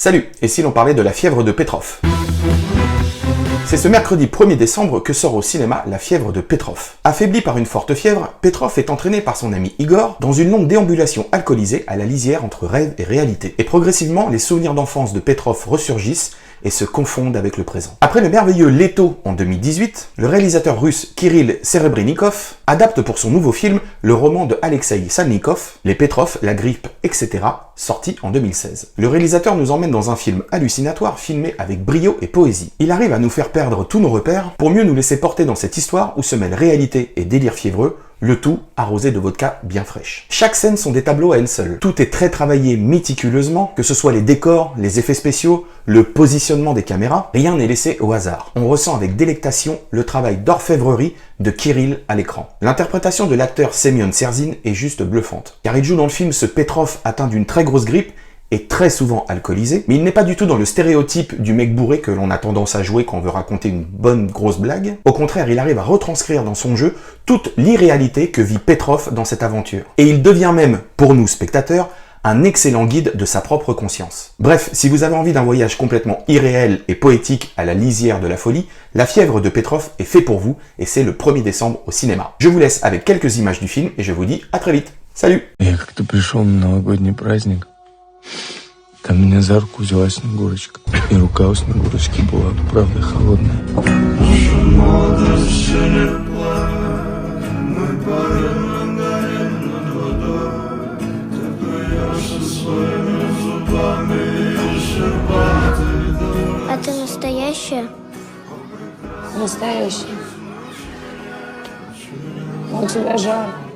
Salut, et si l'on parlait de la fièvre de Petrov? C'est ce mercredi 1er décembre que sort au cinéma La fièvre de Petrov. Affaibli par une forte fièvre, Petrov est entraîné par son ami Igor dans une longue déambulation alcoolisée à la lisière entre rêve et réalité. Et progressivement, les souvenirs d'enfance de Petrov ressurgissent et se confondent avec le présent. Après le merveilleux Leto en 2018, le réalisateur russe Kirill Serebrennikov adapte pour son nouveau film le roman de Alexei Salnikov, Les Petrov, la grippe, etc., sorti en 2016. Le réalisateur nous emmène dans un film hallucinatoire filmé avec brio et poésie. Il arrive à nous faire perdre tous nos repères pour mieux nous laisser porter dans cette histoire où se mêlent réalité et délire fiévreux, le tout arrosé de vodka bien fraîche. Chaque scène sont des tableaux à elles seules. Tout est très travaillé méticuleusement, que ce soit les décors, les effets spéciaux, le positionnement des caméras, rien n'est laissé au hasard. On ressent avec délectation le travail d'orfèvrerie de Kirill à l'écran. L'interprétation de l'acteur Semyon Serzin est juste bluffante, car il joue dans le film ce Petrov atteint d'une très grosse grippe est très souvent alcoolisé, mais il n'est pas du tout dans le stéréotype du mec bourré que l'on a tendance à jouer quand on veut raconter une bonne grosse blague. Au contraire, il arrive à retranscrire dans son jeu toute l'irréalité que vit Petrov dans cette aventure. Et il devient même, pour nous spectateurs, un excellent guide de sa propre conscience. Bref, si vous avez envie d'un voyage complètement irréel et poétique à la lisière de la folie, La fièvre de Petrov est fait pour vous et c'est le 1er décembre au cinéma. Je vous laisse avec quelques images du film et je vous dis à très vite. Salut! Там меня за руку взяла Снегурочка, и рука у Снегурочки была, правда, холодная. А ты настоящая? Настоящий. У тебя жар.